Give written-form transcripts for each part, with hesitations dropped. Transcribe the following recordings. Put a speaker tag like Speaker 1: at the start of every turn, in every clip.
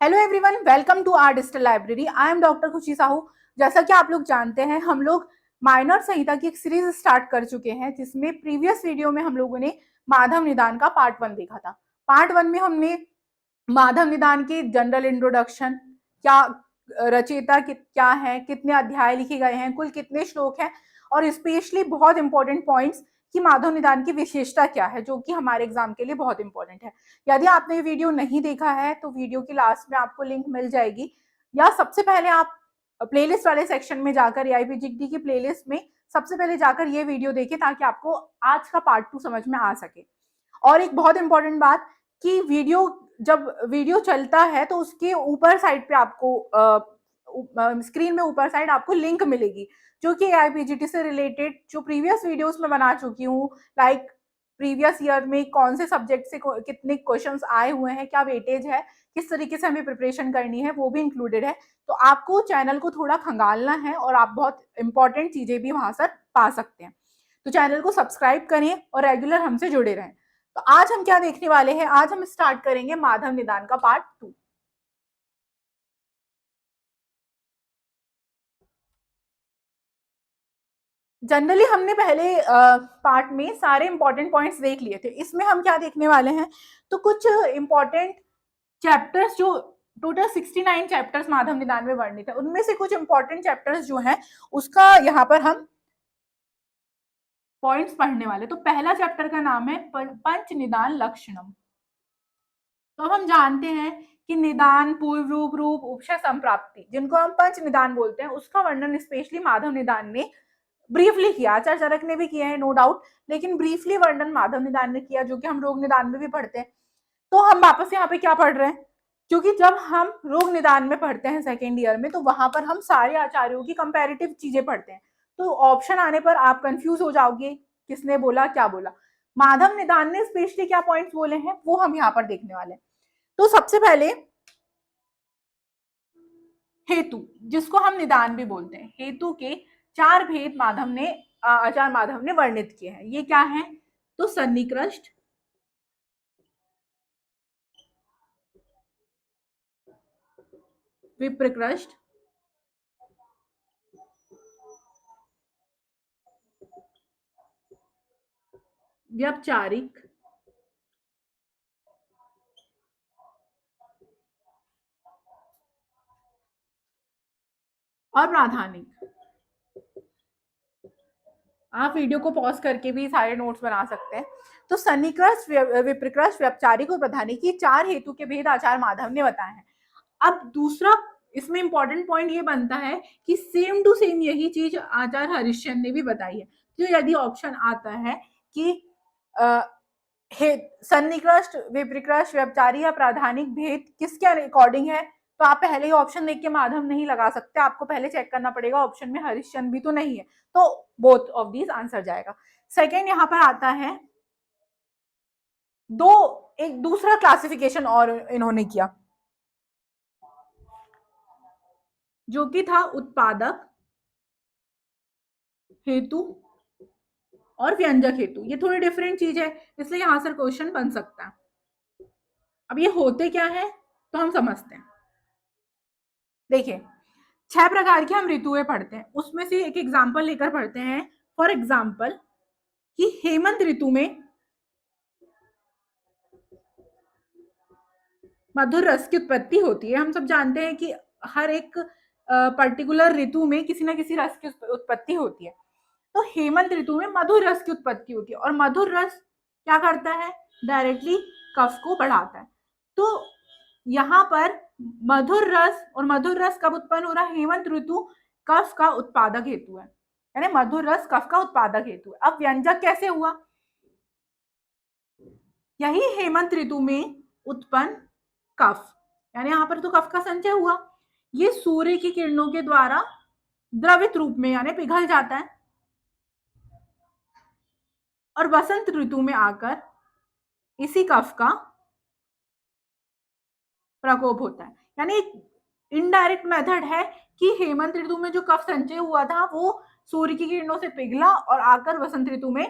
Speaker 1: Hello everyone, welcome to our digital library. I am doctor Khushi Sahu. जैसा कि आप लोग जानते हैं, हम लोग माइनर संहिता की एक सीरीज स्टार्ट कर चुके हैं, जिसमें प्रीवियस वीडियो में हम लोगों ने माधव निदान का पार्ट 1 देखा था। पार्ट 1 में हमने माधव निदान की जनरल इंट्रोडक्शन, क्या रचयिता क्या है, कितने अध्याय लिखे गए हैं, कुल कितने श्लोक हैं, और स्पेशली बहुत इंपॉर्टेंट पॉइंट्स कि माधव निदान की विशेषता क्या है, जो कि हमारे एग्जाम के लिए बहुत इंपॉर्टेंट है। यदि आपने ये वीडियो नहीं देखा है तो वीडियो की लास्ट में आपको लिंक मिल जाएगी, या सबसे पहले आप प्लेलिस्ट वाले सेक्शन में जाकर एआईपीजीडी की प्लेलिस्ट में सबसे पहले जाकर ये वीडियो देखें, ताकि आपको आज का पार्ट 2 समझ में आ सके। और एक बहुत इंपॉर्टेंट बात कि जब वीडियो चलता है तो उसके ऊपर साइड पे आपको स्क्रीन में ऊपर साइड आपको लिंक मिलेगी, जो कि एआईपीजीटी से रिलेटेड जो प्रीवियस वीडियोस में बना चुकी हूँ, लाइक प्रीवियस ईयर में कौन से सब्जेक्ट से कितने क्वेश्चंस आए हुए हैं, क्या वेटेज है, किस तरीके से हमें प्रिपरेशन करनी है, वो भी इंक्लूडेड है। तो आपको चैनल को थोड़ा खंगालना है और आप बहुत इंपॉर्टेंट चीजें भी वहां से पा सकते हैं। तो चैनल को सब्सक्राइब करें और रेगुलर हमसे जुड़े रहें। तो आज हम क्या देखने वाले हैं? आज हम स्टार्ट करेंगे माधव निदान का पार्ट 2। जनरली हमने पहले पार्ट में सारे इंपॉर्टेंट पॉइंट्स देख लिए थे। इसमें हम क्या देखने वाले हैं, तो कुछ इंपॉर्टेंट चैप्टर्स, जो टोटल 69 चैप्टर्स माधव निदान में वर्णित है, उनमें से कुछ इंपॉर्टेंट चैप्टर्स जो हैं उसका यहाँ पर हम पॉइंट्स पढ़ने वाले। तो पहला चैप्टर का नाम है पंच निदान लक्षणम। तो अब हम जानते हैं कि निदान, पूर्व रूप, रूप, उपशय, संप्राप्ति, जिनको हम पंच निदान बोलते हैं, उसका वर्णन स्पेशली माधव निदान ने ब्रीफली किया। आचार्य चरक ने भी किया है, नो डाउट, लेकिन ब्रीफली वर्णन माधव निदान ने किया, जो कि हम रोग निदान में भी पढ़ते हैं। तो हम वापस यहाँ पे क्या पढ़ रहे हैं, क्योंकि जब हम रोग निदान में पढ़ते हैं सेकेंड ईयर में, तो वहां पर हम सारे आचार्यों की कंपेरेटिव चीजें पढ़ते हैं। तो ऑप्शन आने पर आप कंफ्यूज हो जाओगे, किसने बोला क्या बोला। माधव निदान ने स्पेशली क्या पॉइंट्स बोले हैं वो हम यहाँ पर देखने वाले हैं। तो सबसे पहले हेतु, जिसको हम निदान भी बोलते हैं, हेतु के 4 भेद आचार्य माधव ने वर्णित किए हैं। ये क्या है? तो सन्निकृष्ट, विप्रकृष्ट, व्यपचारिक और प्राधानिक। आप वीडियो को पॉज करके भी सारे नोट्स बना सकते हैं। तो सन्निकृष्ट, विप्रकृष्ट, व्यपचारिक और प्राधानिक, ये 4 हेतु के भेद आचार्य माधव ने बताए हैं। अब दूसरा इसमें इंपॉर्टेंट पॉइंट ये बनता है कि सेम टू सेम यही चीज आचार्य हरिश्चंद्र ने भी बताई है। तो यदि ऑप्शन आता है कि सन्निकृष्ट, विप्रकृष्ट, व्यपचारी या प्राधानिक भेद किसके अकॉर्डिंग है, तो आप पहले ही ऑप्शन देख के माधव नहीं लगा सकते, आपको पहले चेक करना पड़ेगा ऑप्शन में हरिश्चंद्र भी तो नहीं है। तो बोथ ऑफ दीज आंसर जाएगा। सेकेंड यहाँ पर आता है एक दूसरा क्लासिफिकेशन और इन्होंने किया, जो कि था उत्पादक हेतु और व्यंजक हेतु। ये थोड़ी डिफरेंट चीज है, इसलिए यहां से क्वेश्चन बन सकता है। अब ये होते क्या है तो हम समझते हैं। देखिए, 6 प्रकार की हम ऋतुएं पढ़ते हैं, उसमें से एक एग्जाम्पल लेकर पढ़ते हैं। फॉर एग्जाम्पल कि हेमंत ऋतु में मधुर रस की उत्पत्ति होती है। हम सब जानते हैं कि हर एक पर्टिकुलर ऋतु में किसी ना किसी रस की उत्पत्ति होती है। तो हेमंत ऋतु में मधुर रस की उत्पत्ति होती है, और मधुर रस क्या करता है? डायरेक्टली कफ को बढ़ाता है। तो यहाँ पर मधुर रस कब उत्पन्न हो रहा है? हेमंत ऋतु कफ का उत्पादक हेतु है, यानी मधुर रस कफ का उत्पादक हेतु है। अब व्यंजक कैसे हुआ? यही हेमंत ऋतु में उत्पन्न कफ, यानी यहाँ पर तो कफ का संचय हुआ, ये सूर्य की किरणों के द्वारा द्रवित रूप में यानी पिघल जाता है, और वसंत ऋतु में आकर इसी कफ का प्रकोप होता है। यानी एक इनडायरेक्ट मेथड है कि हेमंत ऋतु में जो कफ संचय हुआ था वो सूर्य की किरणों से पिघला और आकर वसंत ऋतु में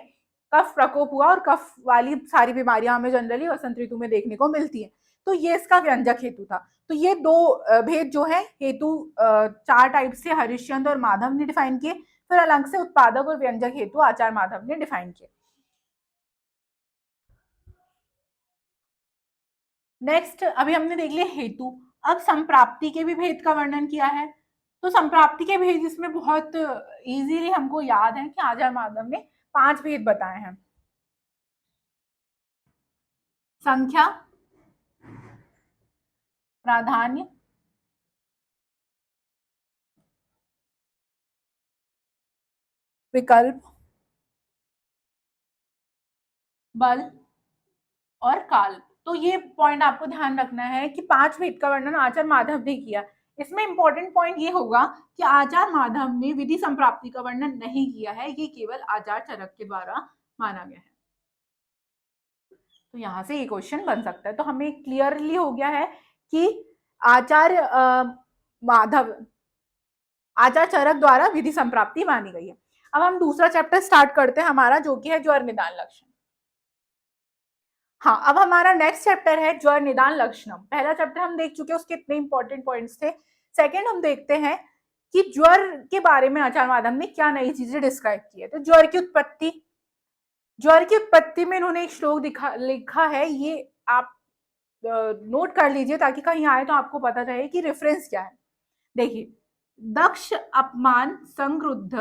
Speaker 1: कफ प्रकोप हुआ, और कफ वाली सारी बीमारियां हमें जनरली वसंत ऋतु में देखने को मिलती है। तो ये इसका व्यंजक हेतु था। तो ये दो भेद जो है हेतु 4 टाइप से हरिश्चंद्र और माधव ने डिफाइन किए, फिर अलग से उत्पादक और व्यंजक हेतु आचार्य माधव ने डिफाइन किए। नेक्स्ट अभी हमने देख लिया हेतु, अब संप्राप्ति के भी भेद का वर्णन किया है। तो संप्राप्ति के भेद इसमें बहुत इजीली हमको याद है कि आचार्य माधव ने 5 भेद बताए हैं। संख्या, प्राधान्य, विकल्प, बल और काल। तो ये पॉइंट आपको ध्यान रखना है कि 5 भेद का वर्णन आचार्य माधव ने किया। इसमें इंपॉर्टेंट पॉइंट ये होगा कि आचार्य माधव ने विधि संप्राप्ति का वर्णन नहीं किया है, ये केवल आचार्य चरक के द्वारा माना गया है। तो यहाँ से ये क्वेश्चन बन सकता है। तो हमें क्लियरली हो गया है कि आचार्य माधव, आचार्य चरक द्वारा विधि संप्राप्ति मानी गई है। अब हम दूसरा चैप्टर स्टार्ट करते हैं हमारा, जो कि है ज्वर निदान लक्षण। हाँ, अब हमारा नेक्स्ट चैप्टर है ज्वर निदान लक्षणम। पहला चैप्टर हम देख चुके हैं, उसके इतने इंपॉर्टेंट पॉइंट्स थे। सेकंड हम देखते हैं कि ज्वर के बारे में आचार्य माधव ने क्या नई चीजें डिस्क्राइब की है। तो ज्वर की उत्पत्ति, ज्वर की उत्पत्ति में इन्होंने एक श्लोक लिखा है, ये आप नोट कर लीजिए ताकि कहीं आए तो आपको पता रहे कि रेफरेंस क्या है। देखिए, दक्ष अपमान संक्रुद्ध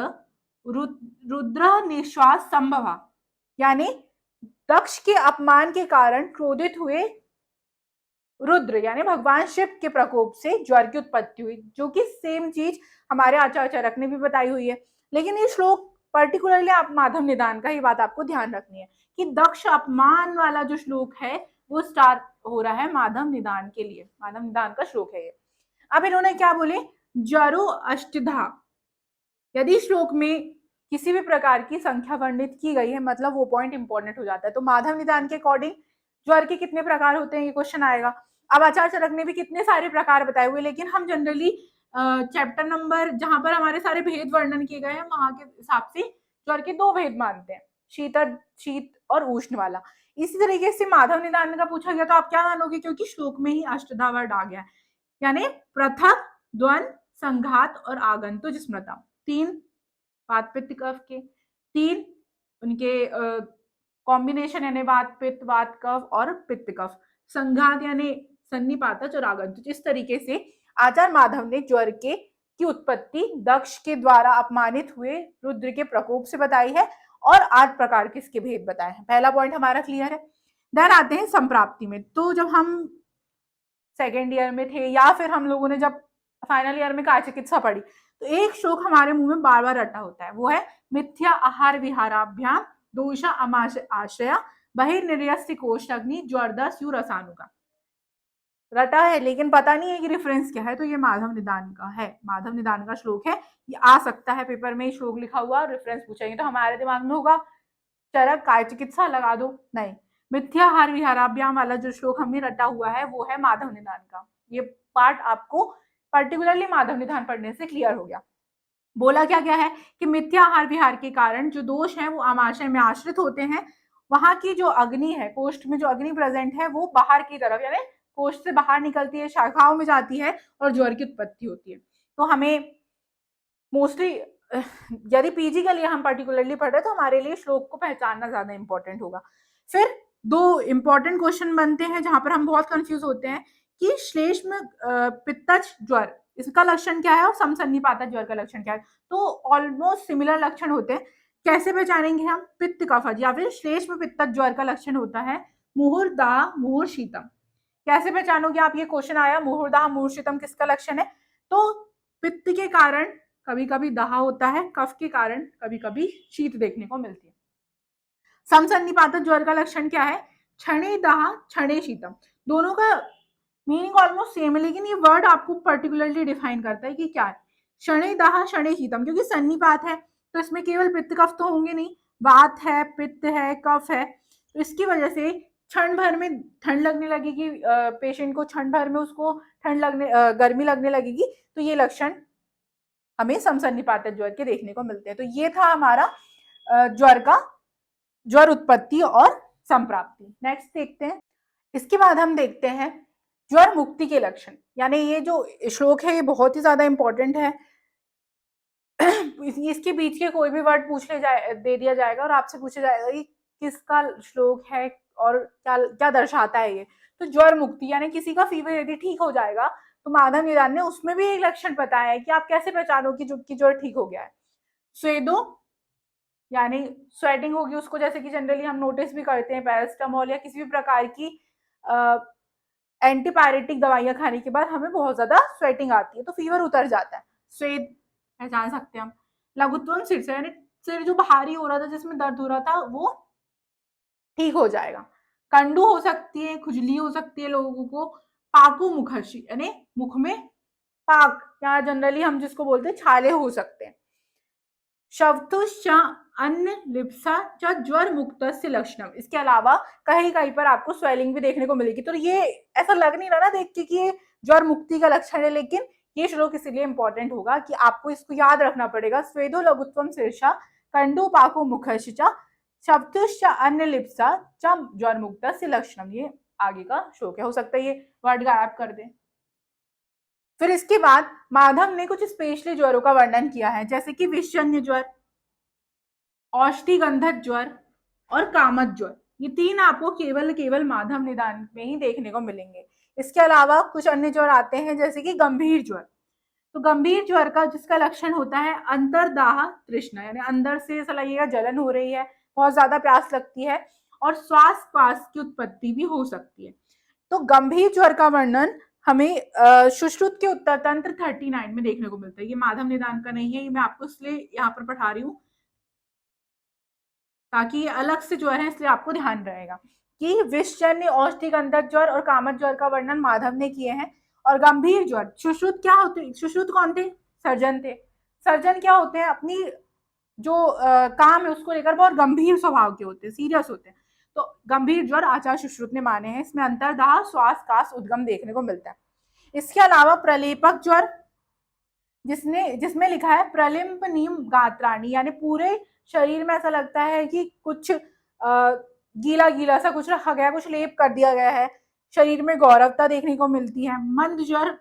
Speaker 1: रुद्र निश्वास संभवा, यानी दक्ष के अपमान के कारण क्रोधित हुए रुद्र यानी भगवान शिव के प्रकोप से ज्वर की उत्पत्ति हुई, जो कि सेम चीज हमारे आचार्य चरक ने भी बताई हुई है। लेकिन ये श्लोक पर्टिकुलरली आप माधव निदान का ही बात आपको ध्यान रखनी है कि दक्ष अपमान वाला जो श्लोक है वो स्टार्ट हो रहा है माधव निदान के लिए, माधव निदान का श्लोक है ये। अब इन्होंने क्या बोले, ज्वरो अष्टधा, यदि श्लोक में किसी भी प्रकार की संख्या वर्णित की गई है मतलब वो पॉइंट इंपॉर्टेंट हो जाता है। तो माधव निदान के अकॉर्डिंग ज्वर के कितने प्रकार होते हैं, ये क्वेश्चन आएगा। अब आचार्य चरक ने भी कितने सारे प्रकार बताए हुए, लेकिन हम जनरली चैप्टर नंबर जहां पर हमारे सारे भेद वर्णन किए गए हैं वहां के हिसाब से ज्वर के 2 भेद मानते हैं, शीत और उष्ण वाला। इसी तरीके से माधव निदान का पूछा गया तो आप क्या मानोगे, क्योंकि श्लोक में ही अष्टधा वर्ड आ गया है, यानी पृथक, द्वंद, संघात और आगंतुक स्मृता। 3 वात पित्त कफ के, 3 उनके कॉम्बिनेशन यानी वात पित्त, वात कफ और पित्त कफ, संघात यानी सन्निपातज और आगंतुक। इस तरीके से आचार्य माधव ने ज्वर के की उत्पत्ति दक्ष के द्वारा अपमानित हुए रुद्र के प्रकोप से बताई है और 8 प्रकार के इसके भेद बताए हैं। पहला पॉइंट हमारा क्लियर है। देन आते हैं संप्राप्ति में। तो जब हम सेकेंड ईयर में थे या फिर हम लोगों ने जब फाइनल ईयर में काय चिकित्सा पढ़ी, तो एक श्लोक हमारे मुंह में बार बार रटा होता है, वो है मिथ्या आहार विहाराभ्याम दोषा आश्रया बहिर्निर्यस्य कोष्ठग्नि ज्वरदस्यु रसानु का रटा है, लेकिन पता नहीं है कि रेफरेंस क्या है। तो ये माधव निदान का है, माधव निदान का श्लोक है। ये आ सकता है पेपर में श्लोक लिखा हुआ और रेफरेंस पूछेंगे तो हमारे दिमाग में होगा चरक काय चिकित्सा लगा दो, नहीं, मिथ्या आहार विहाराभ्याम वाला जो श्लोक हमने रटा हुआ है वो है माधव निदान का। ये पार्ट आपको पर्टिकुलरली माधव निदान पढ़ने से क्लियर हो गया। बोला क्या गया है कि मिथ्या आहार विहार के कारण जो दोष है वो आमाशय में आश्रित होते हैं, वहां की जो अग्नि है, कोष्ठ में जो अग्नि प्रेजेंट है वो बाहर की तरफ यानी कोष्ठ से बाहर निकलती है, शाखाओं में जाती है और ज्वर की उत्पत्ति होती है। तो हमें मोस्टली यदि पीजी के लिए हम पर्टिकुलरली पढ़ रहे तो हमारे लिए श्लोक को पहचानना ज्यादा इंपॉर्टेंट होगा। फिर 2 इंपॉर्टेंट क्वेश्चन बनते हैं जहां पर हम बहुत कंफ्यूज होते हैं कि श्लेष्म पित्तज ज्वर इसका लक्षण क्या है और समसन्निपातज ज्वर का लक्षण क्या है। तो ऑलमोस्ट सिमिलर लक्षण होते हैं। कैसे पहचानेंगे हम, पित्त कफज या फिर श्लेष्म पित्तज ज्वर का लक्षण होता है मुहुर्दाह मुहुर्शीतम। कैसे पहचानोगे आप, ये क्वेश्चन आया मुहुर्दाह मुहुर्शीतम किसका लक्षण है, तो पित्त के कारण कभी कभी दाह होता है, कफ के कारण कभी कभी शीत देखने को मिलती है। समसन्निपातज ज्वर का लक्षण क्या है, क्षणे दाह क्षणे शीतम। दोनों का मीनिंग ऑलमोस्ट सेम है, लेकिन ये वर्ड आपको पर्टिकुलरली डिफाइन करता है कि क्या है। क्षणे दाह क्षणे शीतम, क्योंकि सन्निपात है तो इसमें केवल पित्त कफ तो होंगे नहीं, वात है, पित्त है, कफ है, तो इसकी वजह से क्षण भर में ठंड लगने लगेगी पेशेंट को, क्षण भर में उसको ठंड लगने गर्मी लगने लगेगी। तो ये लक्षण हमें समसन्निपातज ज्वर के देखने को मिलते हैं। तो ये था हमारा ज्वर का, ज्वर उत्पत्ति और संप्राप्ति। नेक्स्ट देखते हैं, इसके बाद हम देखते हैं ज्वर मुक्ति के लक्षण, यानी ये जो श्लोक है ये बहुत ही ज्यादा इंपॉर्टेंट है। इसके बीच के कोई भी वर्ड दे दिया जाएगा और आपसे पूछा जाएगा कि किसका श्लोक है और क्या क्या दर्शाता है ये। तो ज्वर मुक्ति यानी किसी का फीवर यदि ठीक हो जाएगा, तो माधव निदान ने उसमें भी एक लक्षण बताया है कि आप कैसे पहचानो कि ज्वर ठीक हो गया है। स्वेदो यानी स्वेटिंग होगी उसको, जैसे कि जनरली हम नोटिस भी करते हैं पैरासिटामोल या किसी भी प्रकार की एंटीपायरेटिक दवाइयां खाने के बाद हमें बहुत ज्यादा स्वेटिंग आती है, तो फीवर उतर जाता है। स्वेद पहचान सकते हैं हम। लघुत्वम सिर से, यानी सिर जो भारी हो रहा था, जिसमें दर्द हो रहा था, वो ठीक हो जाएगा। कंडू हो सकती है, खुजली हो सकती है लोगों को। पाकू मुखर्षी यानी मुख में पाक, या जनरली हम जिसको बोलते हैं छाले हो सकते हैं। शवतुश्च अन्न लिप्सा च ज्वर मुक्तस्य लक्षणम। इसके अलावा कहीं कहीं पर आपको स्वेलिंग भी देखने को मिलेगी। तो ये ऐसा लग नहीं रहा ना देख के कि ये ज्वर मुक्ति का लक्षण है, लेकिन ये श्लोक इसीलिए इंपॉर्टेंट होगा कि आपको इसको याद रखना पड़ेगा। स्वेदो लघुत्वम शीर्षा कंडो पाको मुखर्षि च शवतुश्च अन्न लिप्सा च ज्वर मुक्तस्य लक्षणम। ये आगे का श्लोक है, हो सकता है ये वर्ड गायब कर दे। फिर इसके बाद माधव ने कुछ स्पेशली ज्वरों का वर्णन किया है, जैसे कि विषजन्य ज्वर, औष्टिगंधक ज्वर और कामत ज्वर। ये तीन आपको केवल माधव निदान में ही देखने को मिलेंगे। इसके अलावा कुछ अन्य ज्वर आते हैं, जैसे कि गंभीर ज्वर। तो गंभीर ज्वर का जिसका लक्षण होता है अंतर्दाह तृष्णा, यानी अंदर से ऐसा लगेगा जलन हो रही है, बहुत ज्यादा प्यास लगती है, और श्वास पास की उत्पत्ति भी हो सकती है। तो गंभीर ज्वर का वर्णन हमें सुश्रुत के उत्तर तंत्र 39 में देखने को मिलता है। ये माधव निदान का नहीं है, ये मैं आपको इसलिए यहाँ पर पढ़ा रही हूँ ताकि ये अलग से ज्वर है, इसलिए आपको ध्यान रहेगा कि विषजन्य, औष्टिगंधक ज्वर और कामत ज्वर का वर्णन माधव ने किए हैं। और गंभीर ज्वर, सुश्रुत क्या होते, सुश्रुत कौन थे? सर्जन थे। सर्जन क्या होते हैं? अपनी जो काम है उसको लेकर बहुत गंभीर स्वभाव के होते हैं, सीरियस होते हैं। तो गंभीर ज्वर आचार्य सुश्रुत ने माने हैं। इसमें अंतर्दाह, श्वास, कास, उद्गम देखने को मिलता है। इसके अलावा प्रलेपक ज्वर, जिसमें लिखा है प्रलिम्प नीम गात्राणी, यानी पूरे शरीर में ऐसा लगता है कि कुछ गीला गीला सा कुछ रखा गया, कुछ लेप कर दिया गया है। शरीर में गौरवता देखने को मिलती है। मंद ज्वर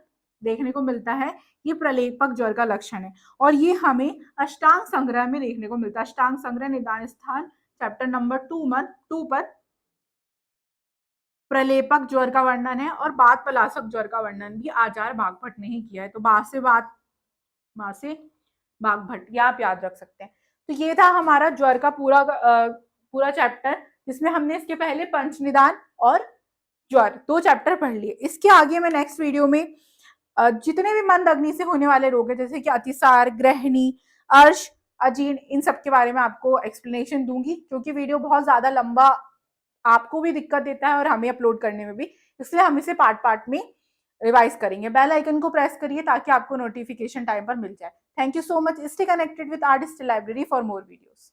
Speaker 1: देखने को मिलता है। ये प्रलेपक ज्वर का लक्षण है और ये हमें अष्टांग संग्रह में देखने को मिलता है। अष्टांग संग्रह निदान स्थान चैप्टर नंबर 2 पर प्रलेपक ज्वर का वर्णन है और बात पलासक ज्वर का वर्णन भी आचार्य बागभट्ट ने ही किया है। तो माँ से बागभट्ट, ये आप याद रख सकते हैं। तो ये था हमारा ज्वर का पूरा चैप्टर, जिसमें हमने इसके पहले पंचनिदान और ज्वर 2 चैप्टर पढ़ लिए। इसके आगे मैं नेक्स्ट वीडियो में जितने भी मंद अग्नि से होने वाले रोग है, जैसे कि अतिसार, ग्रहणी, अर्श, अजीर्ण, इन सब के बारे में आपको एक्सप्लेनेशन दूंगी, क्योंकि वीडियो बहुत ज्यादा लंबा आपको भी दिक्कत देता है और हमें अपलोड करने में भी, इसलिए हम इसे पार्ट में रिवाइज करेंगे। बेल आइकन को प्रेस करिए ताकि आपको नोटिफिकेशन टाइम पर मिल जाए। Thank you so much. Stay connected with our digital library for more videos.